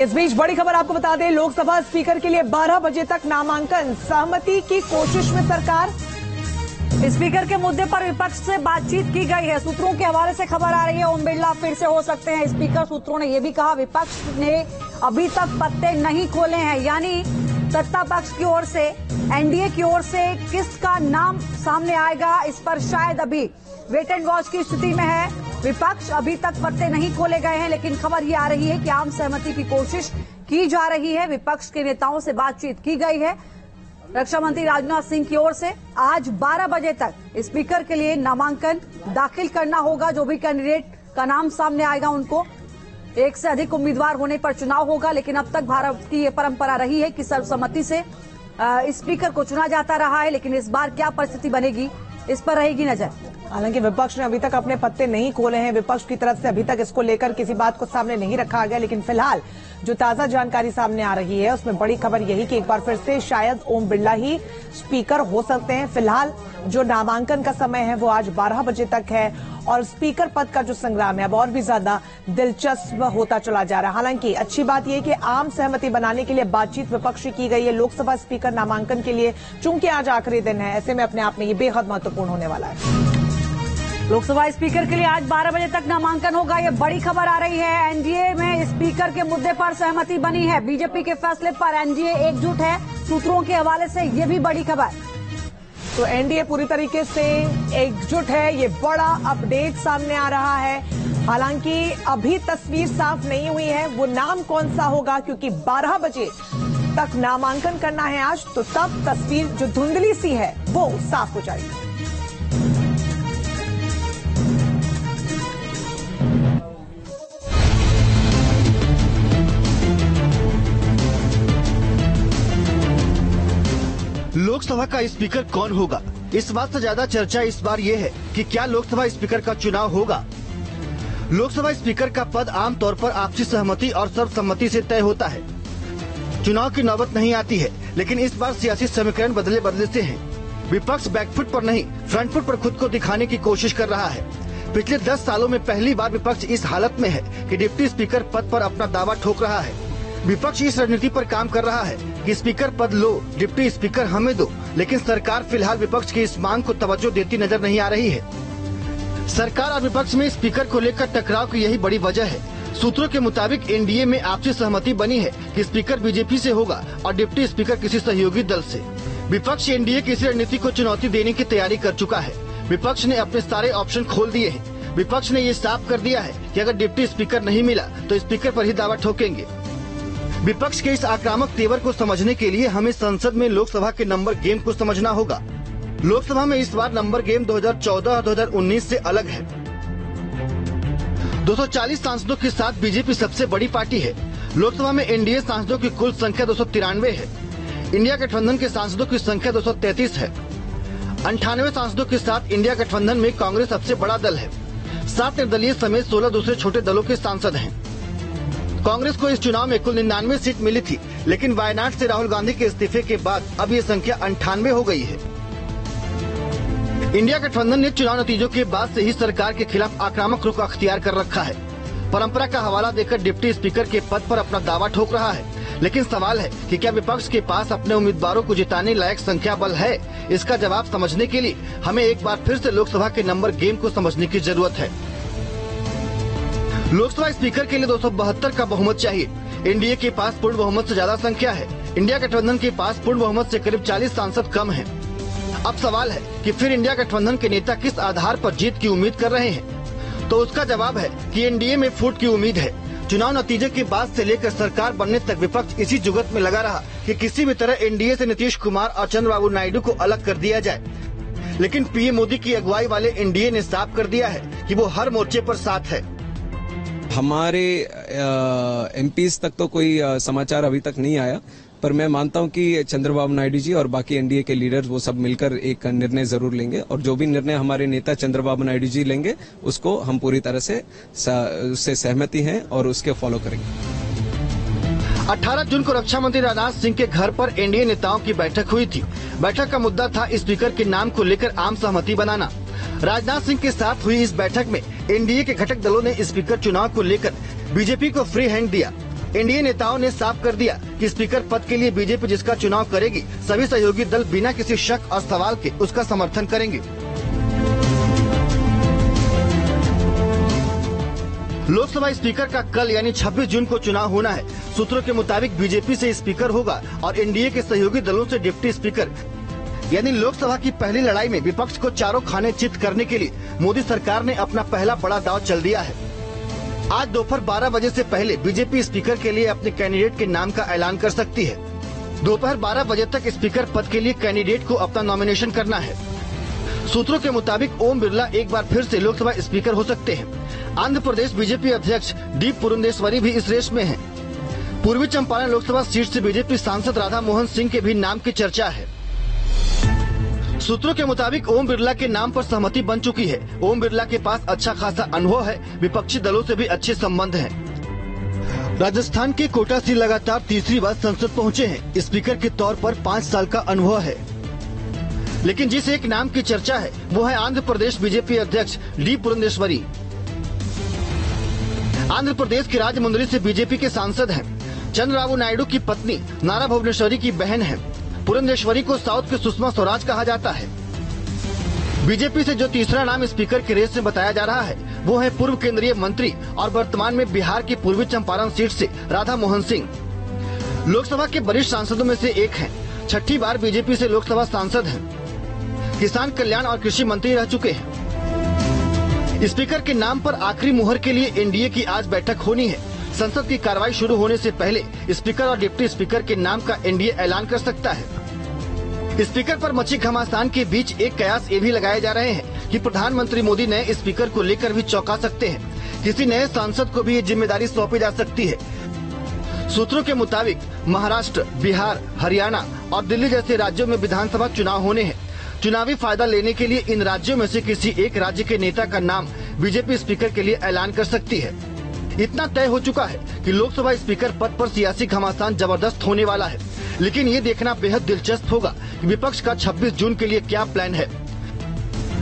इस बीच बड़ी खबर आपको बता दें, लोकसभा स्पीकर के लिए 12 बजे तक नामांकन, सहमति की कोशिश में सरकार। स्पीकर के मुद्दे पर विपक्ष से बातचीत की गई है। सूत्रों के हवाले से खबर आ रही है, ओम बिरला फिर से हो सकते हैं स्पीकर। सूत्रों ने यह भी कहा विपक्ष ने अभी तक पत्ते नहीं खोले हैं, यानी सत्ता पक्ष की ओर से, एनडीए की ओर से किसका नाम सामने आएगा, इस पर शायद अभी वेट एंड वॉच की स्थिति में है विपक्ष। अभी तक पत्ते नहीं खोले गए हैं, लेकिन खबर ये आ रही है कि आम सहमति की कोशिश की जा रही है। विपक्ष के नेताओं से बातचीत की गई है। रक्षा मंत्री राजनाथ सिंह की ओर से आज 12 बजे तक स्पीकर के लिए नामांकन दाखिल करना होगा। जो भी कैंडिडेट का नाम सामने आएगा उनको, एक से अधिक उम्मीदवार होने पर चुनाव होगा। लेकिन अब तक भारत की ये परंपरा रही है कि सर्वसम्मति से स्पीकर को चुना जाता रहा है, लेकिन इस बार क्या परिस्थिति बनेगी, इस पर रहेगी नजर। हालांकि विपक्ष ने अभी तक अपने पत्ते नहीं खोले हैं। विपक्ष की तरफ से अभी तक इसको लेकर किसी बात को सामने नहीं रखा गया, लेकिन फिलहाल जो ताजा जानकारी सामने आ रही है उसमें बड़ी खबर यही कि एक बार फिर से शायद ओम बिरला ही स्पीकर हो सकते हैं। फिलहाल जो नामांकन का समय है वो आज 12 बजे तक है और स्पीकर पद का जो संग्राम है अब और भी ज्यादा दिलचस्प होता चला जा रहा है। हालांकि अच्छी बात यह कि आम सहमति बनाने के लिए बातचीत विपक्ष की गई है लोकसभा स्पीकर नामांकन के लिए, चूंकि आज आखिरी दिन है। ऐसे में अपने आप में ये बेहद महत्वपूर्ण होने वाला है। लोकसभा स्पीकर के लिए आज 12 बजे तक नामांकन होगा, ये बड़ी खबर आ रही है। एनडीए में स्पीकर के मुद्दे पर सहमति बनी है। बीजेपी के फैसले पर एनडीए एकजुट है। सूत्रों के हवाले से ये भी बड़ी खबर। तो एनडीए पूरी तरीके से एकजुट है, ये बड़ा अपडेट सामने आ रहा है। हालांकि अभी तस्वीर साफ नहीं हुई है वो नाम कौन सा होगा, क्योंकि 12 बजे तक नामांकन करना है आज, तो तब तस्वीर जो धुंधली सी है वो साफ हो जाएगी। लोकसभा का स्पीकर कौन होगा, इस बात से ज्यादा चर्चा इस बार ये है कि क्या लोकसभा स्पीकर का चुनाव होगा। लोकसभा स्पीकर का पद आमतौर पर आपसी सहमति और सर्वसम्मति से तय होता है। चुनाव की नौबत नहीं आती है, लेकिन इस बार सियासी समीकरण बदले बदले से हैं। विपक्ष बैकफुट पर नहीं, फ्रंट फुट पर खुद को दिखाने की कोशिश कर रहा है। पिछले 10 सालों में पहली बार विपक्ष इस हालत में है कि डिप्टी स्पीकर पद पर अपना दावा ठोक रहा है। विपक्ष इस रणनीति पर काम कर रहा है कि स्पीकर पद लो, डिप्टी स्पीकर हमें दो, लेकिन सरकार फिलहाल विपक्ष की इस मांग को तवज्जो देती नजर नहीं आ रही है। सरकार और विपक्ष में स्पीकर को लेकर टकराव की यही बड़ी वजह है। सूत्रों के मुताबिक एनडीए में आपसी सहमति बनी है कि स्पीकर बीजेपी से होगा और डिप्टी स्पीकर किसी सहयोगी दल से। विपक्ष एनडीए की इस रणनीति को चुनौती देने की तैयारी कर चुका है। विपक्ष ने अपने सारे ऑप्शन खोल दिए हैं। विपक्ष ने ये साफ कर दिया है कि अगर डिप्टी स्पीकर नहीं मिला तो स्पीकर पर ही दावा ठोकेंगे। विपक्ष के इस आक्रामक तेवर को समझने के लिए हमें संसद में लोकसभा के नंबर गेम को समझना होगा। लोकसभा में इस बार नंबर गेम 2014 और 2019 से अलग है। 240 सांसदों के साथ बीजेपी सबसे बड़ी पार्टी है। लोकसभा में एनडीए सांसदों की कुल संख्या 293 है। इंडिया गठबंधन के सांसदों की संख्या 233 है। 98 सांसदों के साथ इंडिया गठबंधन में कांग्रेस सबसे बड़ा दल है। 7 निर्दलीय समेत 16 दूसरे छोटे दलों के सांसद हैं। कांग्रेस को इस चुनाव में कुल 99 सीट मिली थी, लेकिन वायनाड से राहुल गांधी के इस्तीफे के बाद अब ये संख्या 98 हो गई है। इंडिया गठबंधन ने चुनाव नतीजों के बाद से ही सरकार के खिलाफ आक्रामक रुख अख्तियार कर रखा है। परंपरा का हवाला देकर डिप्टी स्पीकर के पद पर अपना दावा ठोक रहा है। लेकिन सवाल है कि क्या विपक्ष के पास अपने उम्मीदवारों को जिताने लायक संख्या बल है। इसका जवाब समझने के लिए हमें एक बार फिर से लोकसभा के नंबर गेम को समझने की जरूरत है। लोकसभा स्पीकर के लिए 272 का बहुमत चाहिए। एनडीए के पास पूर्ण बहुमत से ज्यादा संख्या है। इंडिया गठबंधन के पास पूर्ण बहुमत से करीब 40 सांसद कम हैं। अब सवाल है कि फिर इंडिया गठबंधन के नेता किस आधार पर जीत की उम्मीद कर रहे हैं, तो उसका जवाब है कि एनडीए में फूट की उम्मीद है। चुनाव नतीजे के बाद से लेकर सरकार बनने तक विपक्ष इसी जुगत में लगा रहा कि किसी भी तरह एनडीए से नीतीश कुमार और चंद्रबाबू नायडू को अलग कर दिया जाए। लेकिन पीएम मोदी की अगुवाई वाले एनडीए ने साफ कर दिया है कि वो हर मोर्चे पर साथ है। हमारे एमपीज तक तो कोई समाचार अभी तक नहीं आया, पर मैं मानता हूं कि चंद्रबाबू नायडू जी और बाकी एनडीए के लीडर्स वो सब मिलकर एक निर्णय जरूर लेंगे, और जो भी निर्णय हमारे नेता चंद्रबाबू नायडू जी लेंगे उसको हम पूरी तरह से उससे सहमति हैं और उसके फॉलो करेंगे। 18 जून को रक्षा मंत्री राजनाथ सिंह के घर पर एनडीए नेताओं की बैठक हुई थी। बैठक का मुद्दा था स्पीकर के नाम को लेकर आम सहमति बनाना। राजनाथ सिंह के साथ हुई इस बैठक में एनडीए के घटक दलों ने स्पीकर चुनाव को लेकर बीजेपी को फ्री हैंड दिया। एनडीए नेताओं ने साफ कर दिया कि स्पीकर पद के लिए बीजेपी जिसका चुनाव करेगी, सभी सहयोगी दल बिना किसी शक और सवाल के उसका समर्थन करेंगे। लोकसभा स्पीकर का कल यानी 26 जून को चुनाव होना है। सूत्रों के मुताबिक बीजेपी से स्पीकर होगा और एनडीए के सहयोगी दलों से डिप्टी स्पीकर। यानी लोकसभा की पहली लड़ाई में विपक्ष को चारों खाने चित करने के लिए मोदी सरकार ने अपना पहला बड़ा दांव चल दिया है। आज दोपहर 12 बजे से पहले बीजेपी स्पीकर के लिए अपने कैंडिडेट के नाम का ऐलान कर सकती है। दोपहर 12 बजे तक स्पीकर पद के लिए कैंडिडेट को अपना नॉमिनेशन करना है। सूत्रों के मुताबिक ओम बिरला एक बार फिर से लोकसभा स्पीकर हो सकते हैं। आंध्र प्रदेश बीजेपी अध्यक्ष डी पुरंदेश्वरी भी इस रेस में हैं। पूर्वी चंपारण लोकसभा सीट से बीजेपी सांसद राधा मोहन सिंह के भी नाम की चर्चा है। सूत्रों के मुताबिक ओम बिरला के नाम पर सहमति बन चुकी है। ओम बिरला के पास अच्छा खासा अनुभव है, विपक्षी दलों से भी अच्छे संबंध हैं। राजस्थान के कोटा से लगातार तीसरी बार संसद पहुंचे हैं। स्पीकर के तौर पर 5 साल का अनुभव है। लेकिन जिस एक नाम की चर्चा है वो है आंध्र प्रदेश बीजेपी अध्यक्ष डी पुरंदेश्वरी। आंध्र प्रदेश के राजमुंदरी से बीजेपी के सांसद हैं। चंद्रबाबू नायडू की पत्नी नारा भुवनेश्वरी की बहन है। पुरंदेश्वरी को साउथ के सुषमा स्वराज कहा जाता है। बीजेपी से जो तीसरा नाम स्पीकर के रेस में बताया जा रहा है वो है पूर्व केंद्रीय मंत्री और वर्तमान में बिहार की पूर्वी चंपारण सीट से राधा मोहन सिंह। लोकसभा के वरिष्ठ सांसदों में से एक हैं। 6ठी बार बीजेपी से लोकसभा सांसद हैं। किसान कल्याण और कृषि मंत्री रह चुके हैं। स्पीकर के नाम पर आखिरी मुहर के लिए एनडीए की आज बैठक होनी है। संसद की कार्रवाई शुरू होने से पहले स्पीकर और डिप्टी स्पीकर के नाम का एनडीए ऐलान कर सकता है। स्पीकर पर मची घमासान के बीच एक कयास ये भी लगाए जा रहे हैं कि प्रधानमंत्री मोदी नए स्पीकर को लेकर भी चौंका सकते हैं। किसी नए सांसद को भी ये जिम्मेदारी सौंपी जा सकती है। सूत्रों के मुताबिक महाराष्ट्र, बिहार, हरियाणा और दिल्ली जैसे राज्यों में विधानसभा चुनाव होने हैं। चुनावी फायदा लेने के लिए इन राज्यों में से किसी एक राज्य के नेता का नाम बीजेपी स्पीकर के लिए ऐलान कर सकती है। इतना तय हो चुका है कि लोकसभा स्पीकर पद पर सियासी घमासान जबरदस्त होने वाला है। लेकिन ये देखना बेहद दिलचस्प होगा कि विपक्ष का 26 जून के लिए क्या प्लान है।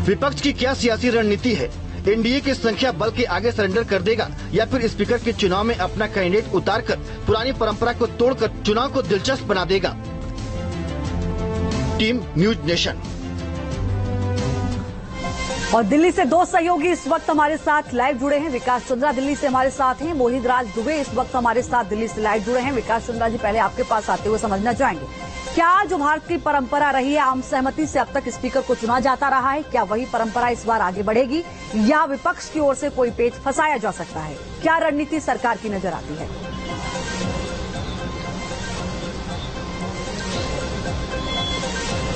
विपक्ष की क्या सियासी रणनीति है। एनडीए के संख्या बल के आगे सरेंडर कर देगा या फिर स्पीकर के चुनाव में अपना कैंडिडेट उतारकर पुरानी परंपरा को तोड़कर चुनाव को दिलचस्प बना देगा। Team news nation. और दिल्ली से 2 सहयोगी इस वक्त हमारे साथ लाइव जुड़े हैं। विकास चंद्रा दिल्ली से हमारे साथ हैं। मोहित राज दुबे इस वक्त हमारे साथ दिल्ली से लाइव जुड़े हैं। विकास चंद्रा जी, पहले आपके पास आते हुए समझना चाहेंगे, क्या जो भारत की परंपरा रही है आम सहमति से अब तक स्पीकर को चुना जाता रहा है, क्या वही परंपरा इस बार आगे बढ़ेगी या विपक्ष की ओर से कोई पेच फंसाया जा सकता है? क्या रणनीति सरकार की नजर आती है?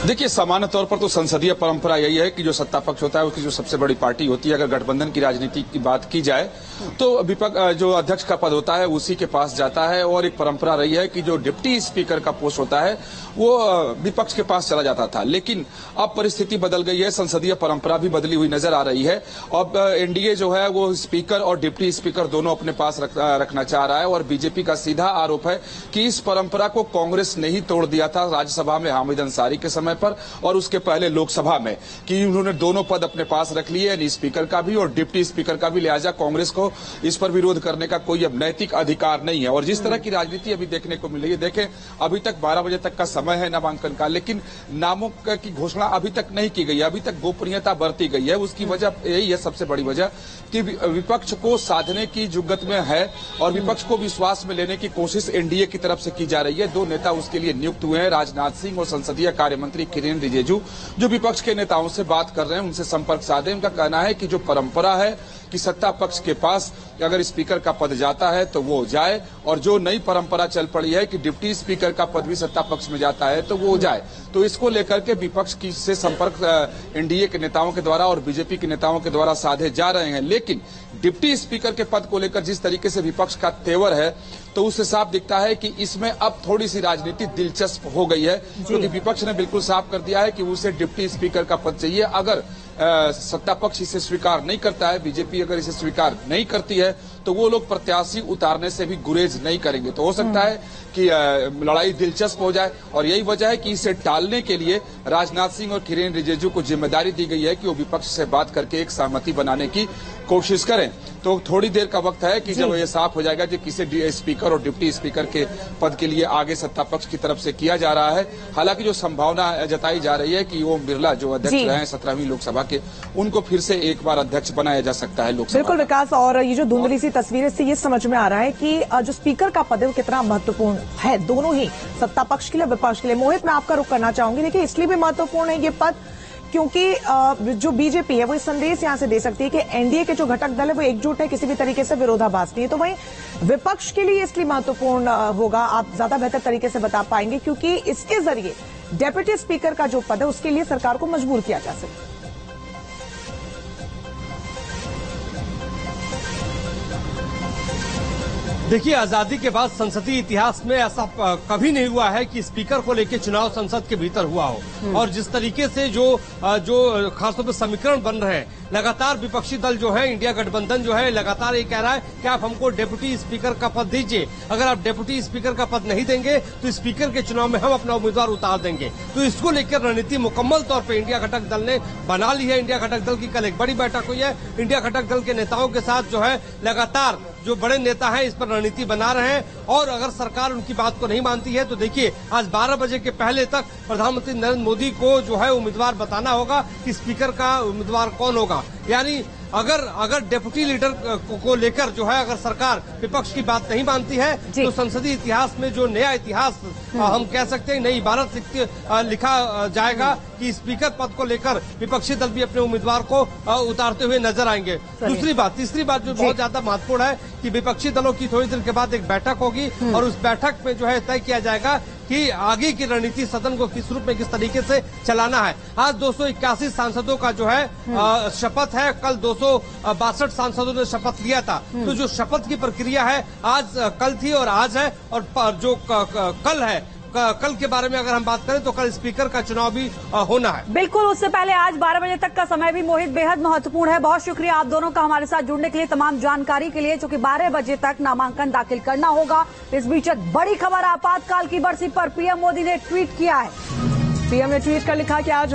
देखिए, सामान्य तौर पर तो संसदीय परंपरा यही है कि जो सत्ता पक्ष होता है उसकी जो सबसे बड़ी पार्टी होती है, अगर गठबंधन की राजनीति की बात की जाए तो विपक्ष जो अध्यक्ष का पद होता है उसी के पास जाता है। और एक परंपरा रही है कि जो डिप्टी स्पीकर का पोस्ट होता है वो विपक्ष के पास चला जाता था। लेकिन अब परिस्थिति बदल गई है, संसदीय परंपरा भी बदली हुई नजर आ रही है। अब एनडीए जो है वो स्पीकर और डिप्टी स्पीकर दोनों अपने पास रखना चाह रहा है। और बीजेपी का सीधा आरोप है कि इस परंपरा को कांग्रेस ने ही तोड़ दिया था राज्यसभा में हामिद अंसारी के समय पर और उसके पहले लोकसभा में, कि उन्होंने दोनों पद अपने पास रख लिए, यानी स्पीकर का भी और डिप्टी स्पीकर का भी। लिहाजा कांग्रेस को इस पर विरोध करने का कोई अब नैतिक अधिकार नहीं है। और जिस तरह की राजनीति अभी देखने को मिल रही है, देखें अभी तक 12 बजे तक का समय है नामांकन का, लेकिन नामों की घोषणा अभी तक नहीं की गई है। अभी तक गोपनीयता बरती गई है। उसकी वजह यही है, सबसे बड़ी वजह कि विपक्ष को साधने की जुगत में है और विपक्ष को विश्वास में लेने की कोशिश एनडीए की तरफ से की जा रही है। 2 नेता उसके लिए नियुक्त हुए हैं, राजनाथ सिंह और संसदीय कार्य मंत्री किरेन रिजिजू, जो विपक्ष के नेताओं से बात कर रहे हैं, उनसे संपर्क साधे। उनका कहना है कि जो परंपरा है कि सत्ता पक्ष के पास अगर स्पीकर का पद जाता है तो वो जाए, और जो नई परंपरा चल पड़ी है कि डिप्टी स्पीकर का पद भी सत्ता पक्ष में जाता है तो वो जाए। तो इसको लेकर के विपक्ष की से संपर्क एनडीए के नेताओं के द्वारा और बीजेपी के नेताओं के द्वारा साधे जा रहे हैं। लेकिन डिप्टी स्पीकर के पद को लेकर जिस तरीके से विपक्ष का तेवर है, तो उससे साफ दिखता है कि इसमें अब थोड़ी सी राजनीति दिलचस्प हो गई है, क्योंकि विपक्ष ने बिल्कुल साफ कर दिया है कि उसे डिप्टी स्पीकर का पद चाहिए। अगर सत्ता पक्ष इसे स्वीकार नहीं करता है, बीजेपी अगर इसे स्वीकार नहीं करती है, तो वो लोग प्रत्याशी उतारने से भी गुरेज नहीं करेंगे। तो हो सकता है कि लड़ाई दिलचस्प हो जाए और यही वजह है कि इसे टालने के लिए राजनाथ सिंह और किरेन रिजिजू को जिम्मेदारी दी गई है कि वो विपक्ष से बात करके एक सहमति बनाने की कोशिश करें। तो थोड़ी देर का वक्त है कि जब ये साफ हो जाएगा कि किसी स्पीकर और डिप्टी स्पीकर के पद के लिए आगे सत्ता पक्ष की तरफ से किया जा रहा है। हालांकि जो संभावना जताई जा रही है कि ओम बिरला जो अध्यक्ष रहे हैं 17वीं लोकसभा के, उनको फिर से एक बार अध्यक्ष बनाया जा सकता है लोकसभा। बिल्कुल विकास, और ये जो धुंधली सी तस्वीरें से ये समझ में आ रहा है कि जो स्पीकर का पद है वो कितना महत्वपूर्ण है, दोनों ही सत्ता पक्ष के लिए विपक्ष के लिए। मोहित, मैं आपका रुख करना चाहूंगी। देखिए, इसलिए भी महत्वपूर्ण है ये पद क्योंकि जो बीजेपी है वो इस संदेश यहां से दे सकती है कि एनडीए के जो घटक दल है वो एकजुट है, किसी भी तरीके से विरोधाभास नहीं है। तो वहीं विपक्ष के लिए इसलिए महत्वपूर्ण होगा, आप ज्यादा बेहतर तरीके से बता पाएंगे, क्योंकि इसके जरिए डेप्यूटी स्पीकर का जो पद है उसके लिए सरकार को मजबूर किया जा सकता है। देखिए, आजादी के बाद संसदीय इतिहास में ऐसा कभी नहीं हुआ है कि स्पीकर को लेकर चुनाव संसद के भीतर हुआ हो। और जिस तरीके से जो खासतौर पर समीकरण बन रहे हैं, लगातार विपक्षी दल जो है, इंडिया गठबंधन जो है, लगातार ये कह रहा है कि आप हमको डेप्यूटी स्पीकर का पद दीजिए। अगर आप डेप्यूटी स्पीकर का पद नहीं देंगे तो स्पीकर के चुनाव में हम अपना उम्मीदवार उतार देंगे। तो इसको लेकर रणनीति मुकम्मल तौर पर इंडिया घटक दल ने बना ली है। इंडिया घटक दल की कल एक बड़ी बैठक हुई है। इंडिया घटक दल के नेताओं के साथ जो है लगातार जो बड़े नेता हैं इस पर रणनीति बना रहे हैं। और अगर सरकार उनकी बात को नहीं मानती है तो देखिए, आज 12 बजे के पहले तक प्रधानमंत्री नरेंद्र मोदी को जो है उम्मीदवार बताना होगा कि स्पीकर का उम्मीदवार कौन होगा। यानी अगर डेप्यूटी लीडर को लेकर जो है अगर सरकार विपक्ष की बात नहीं मानती है तो संसदीय इतिहास में जो नया इतिहास हम कह सकते हैं, नई इबारत लिखा जाएगा कि स्पीकर पद को लेकर विपक्षी दल भी अपने उम्मीदवार को उतारते हुए नजर आएंगे। तीसरी बात जो बहुत ज्यादा महत्वपूर्ण है कि विपक्षी दलों की थोड़ी देर के बाद एक बैठक होगी और उस बैठक में जो है तय किया जाएगा कि आगे की रणनीति सदन को किस रूप में किस तरीके से चलाना है। आज 281 सांसदों का जो है शपथ है, कल 262 सांसदों ने शपथ लिया था। तो जो शपथ की प्रक्रिया है आज कल थी और आज है, और जो कल है, कल के बारे में अगर हम बात करें तो कल स्पीकर का चुनाव भी होना है। बिल्कुल, उससे पहले आज 12 बजे तक का समय भी मोहित बेहद महत्वपूर्ण है। बहुत शुक्रिया आप दोनों का हमारे साथ जुड़ने के लिए, तमाम जानकारी के लिए, क्योंकि 12 बजे तक नामांकन दाखिल करना होगा। इस बीच एक बड़ी खबर, आपातकाल की बरसी पर पीएम मोदी ने ट्वीट किया है। पीएम ने ट्वीट कर लिखा कि आज